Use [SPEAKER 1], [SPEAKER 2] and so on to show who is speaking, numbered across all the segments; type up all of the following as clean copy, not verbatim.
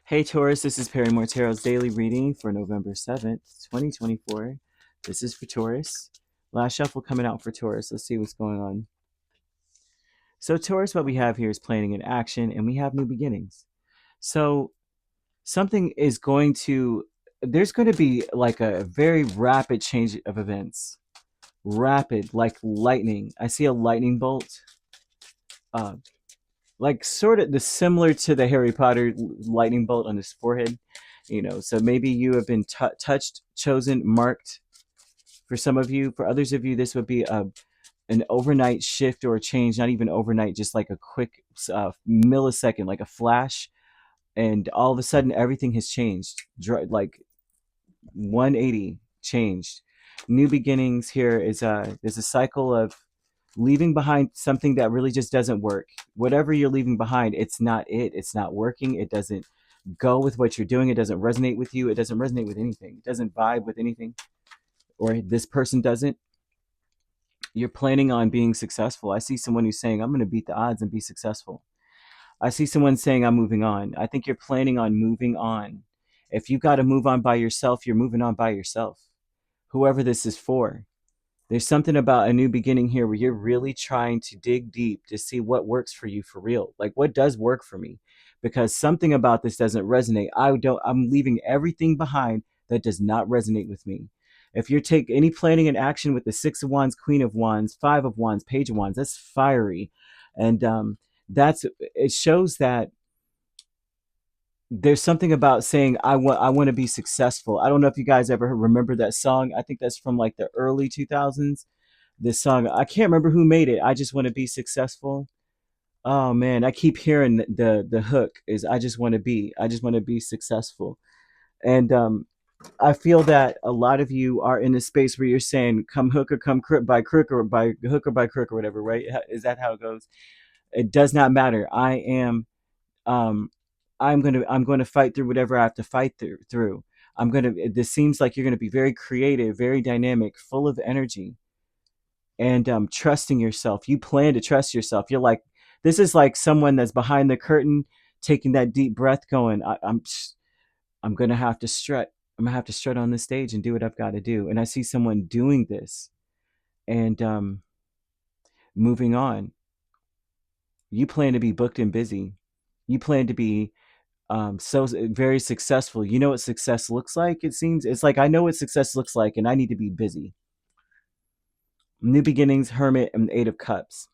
[SPEAKER 1] Hey Taurus, this is Perrymore Tarot's daily reading for November 7th, 2024. This is for Taurus. Last shuffle coming out for Taurus. Let's see what's going on. So Taurus, what we have here is planning and action, and we have new beginnings. So something is there's going to be like a very rapid change of events. Rapid, like lightning. I see a lightning bolt. Uh, like sort of the similar to the Harry Potter lightning bolt on his forehead. So maybe you have been touched, chosen, marked. For some of you, for others of you, this would be an overnight shift or a change. Not even overnight, just like a quick millisecond, like a flash, and all of a sudden everything has changed, like 180 changed. New beginnings. Here is there's a cycle of leaving behind something that really just doesn't work. Whatever you're leaving behind, it's not working. It doesn't go with what you're doing. It doesn't resonate with you. It doesn't resonate with anything. It doesn't vibe with anything, or this person doesn't. You're planning on being successful. I see someone who's saying, I'm going to beat the odds and be successful. I see someone saying, I'm moving on. I think you're planning on moving on. If you got to move on by yourself, you're moving on by yourself. Whoever this is for. There's something about a new beginning here where you're really trying to dig deep to see what works for you for real. Like, what does work for me? Because something about this doesn't resonate. I'm leaving everything behind that does not resonate with me. If you take any planning and action with the Six of Wands, Queen of Wands, Five of Wands, Page of Wands, that's fiery. And it shows that there's something about saying I want to be successful. I don't know if you guys ever remember that song. I think that's from like the early 2000s. This song, I can't remember who made it. I just want to be successful. Oh man, I keep hearing the hook is I just want to be successful. And I feel that a lot of you are in a space where you're saying come hook or come crook, by crook or by hook or by crook or whatever, right? Is that how it goes? It does not matter. Um I'm going to fight through whatever I have to fight through. This seems like you're going to be very creative, very dynamic, full of energy, and trusting yourself. You plan to trust yourself. You're like, this is like someone that's behind the curtain, taking that deep breath, going, I'm going to have to strut. I'm going to have to strut on the stage and do what I've got to do. And I see someone doing this and moving on. You plan to be booked and busy. You plan to be so very successful. You know what success looks like? It seems it's like I know what success looks like, and I need to be busy. New beginnings, Hermit, and Eight of Cups.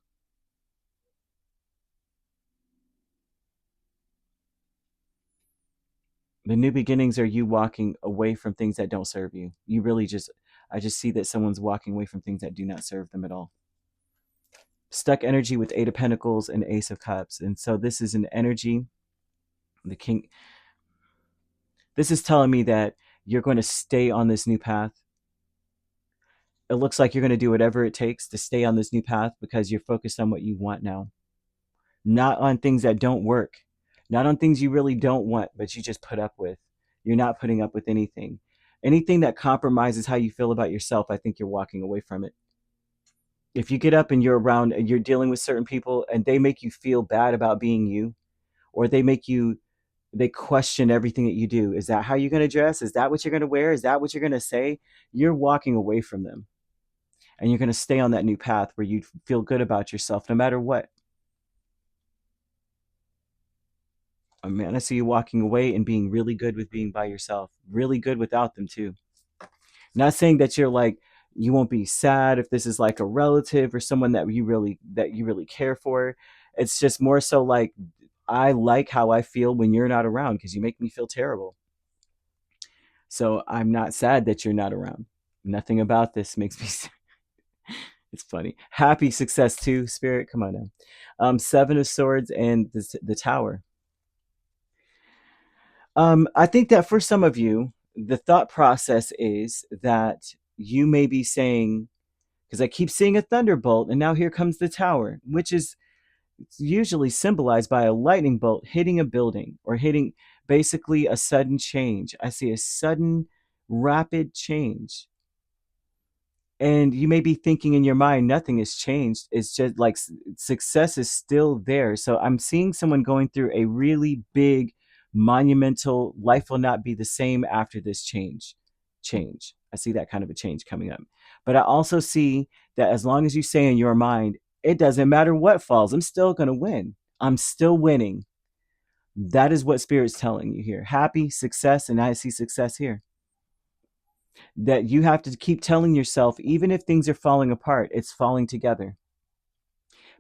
[SPEAKER 1] The new beginnings are you walking away from things that don't serve you. I just see that someone's walking away from things that do not serve them at all. Stuck energy with Eight of Pentacles and Ace of Cups, and so this is an energy. The King. This is telling me that you're going to stay on this new path. It looks like you're going to do whatever it takes to stay on this new path because you're focused on what you want now, not on things that don't work, not on things you really don't want, but you just put up with. You're not putting up with anything. Anything that compromises how you feel about yourself, I think you're walking away from it. If you get up and you're around and you're dealing with certain people and they make you feel bad about being you, or they question everything that you do. Is that how you're going to dress? Is that what you're going to wear? Is that what you're going to say? You're walking away from them. And you're going to stay on that new path where you feel good about yourself no matter what. I mean, I see you walking away and being really good with being by yourself, really good without them too. Not saying that you're like, you won't be sad if this is like a relative or someone that you really care for. It's just more so like, I like how I feel when you're not around because you make me feel terrible. So I'm not sad that you're not around. Nothing about this makes me it's funny. Happy success too, Spirit. Come on now. Seven of Swords and the Tower. I think that for some of you, the thought process is that you may be saying, because I keep seeing a thunderbolt, and now here comes the tower, which is usually symbolized by a lightning bolt hitting a building or hitting basically a sudden change. I see a sudden, rapid change. And you may be thinking in your mind, nothing has changed. It's just like success is still there. So I'm seeing someone going through a really big monumental. Life will not be the same after this change. I see that kind of a change coming up. But I also see that as long as you say in your mind, it doesn't matter what falls, I'm still going to win. I'm still winning. That is what Spirit's telling you here. Happy, success, and I see success here. That you have to keep telling yourself, even if things are falling apart, it's falling together.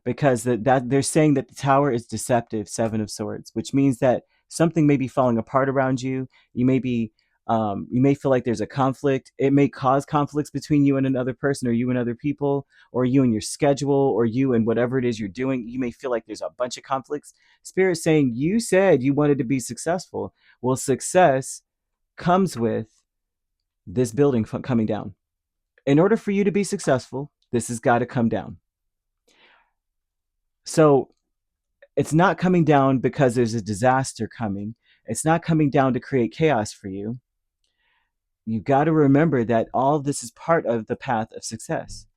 [SPEAKER 1] Because that they're saying that the Tower is deceptive, Seven of Swords, which means that something may be falling apart around you. You may be, you may feel like there's a conflict. It may cause conflicts between you and another person, or you and other people, or you and your schedule, or you and whatever it is you're doing. You may feel like there's a bunch of conflicts. Spirit's saying, you said you wanted to be successful. Well, success comes with this building coming down. In order for you to be successful, this has got to come down. So it's not coming down because there's a disaster coming. It's not coming down to create chaos for you. You've got to remember that all of this is part of the path of success.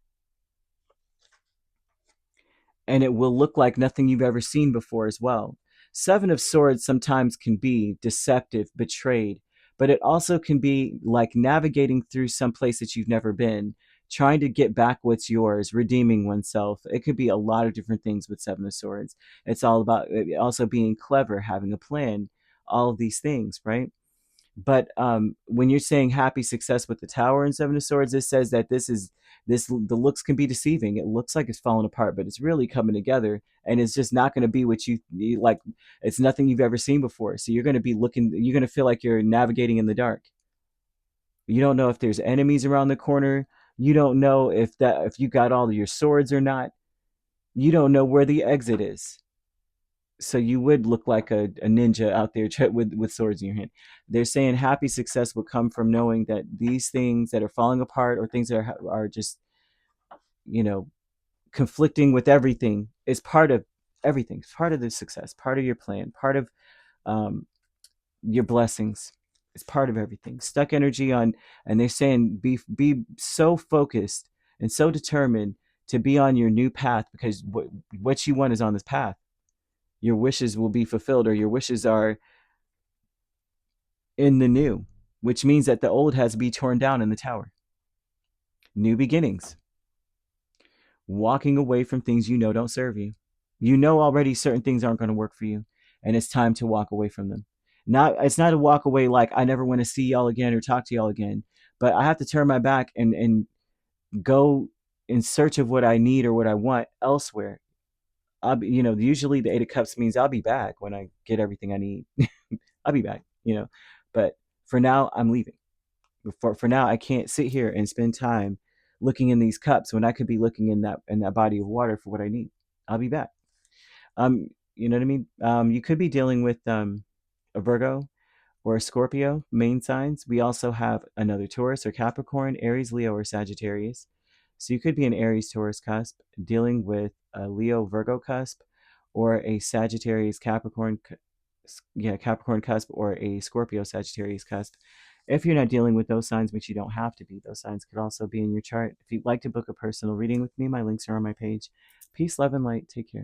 [SPEAKER 1] And it will look like nothing you've ever seen before as well. Seven of Swords sometimes can be deceptive, betrayed, but it also can be like navigating through some place that you've never been, trying to get back what's yours, redeeming oneself. It could be a lot of different things with Seven of Swords. It's all about also being clever, having a plan, all of these things, right? But when you're saying happy success with the Tower and Seven of Swords, this says that the looks can be deceiving. It looks like it's falling apart, but it's really coming together, and it's just not going to be what you like. It's nothing you've ever seen before. So you're going to be looking. You're going to feel like you're navigating in the dark. You don't know if there's enemies around the corner. You don't know if you got all of your swords or not. You don't know where the exit is. So you would look like a ninja out there with swords in your hand. They're saying happy success will come from knowing that these things that are falling apart, or things that are just, conflicting with everything, is part of everything. It's part of the success, part of your plan, part of your blessings. It's part of everything. Stuck energy on, and they're saying be so focused and so determined to be on your new path, because what you want is on this path. Your wishes will be fulfilled, or your wishes are in the new, which means that the old has to be torn down in the Tower. New beginnings. Walking away from things you know don't serve you. You know already certain things aren't going to work for you, and it's time to walk away from them. It's not a walk away like I never want to see y'all again or talk to y'all again, but I have to turn my back and go in search of what I need or what I want elsewhere. Usually the Eight of Cups means I'll be back when I get everything I need. I'll be back, but for now I'm leaving. For now, I can't sit here and spend time looking in these cups when I could be looking in that body of water for what I need. I'll be back. You know what I mean? You could be dealing with a Virgo or a Scorpio main signs. We also have another Taurus or Capricorn, Aries, Leo, or Sagittarius. So you could be an Aries Taurus cusp dealing with a Leo Virgo cusp, or a Sagittarius Capricorn cusp, or a Scorpio Sagittarius cusp. If you're not dealing with those signs, which you don't have to be, those signs could also be in your chart. If you'd like to book a personal reading with me, my links are on my page. Peace, love, and light. Take care.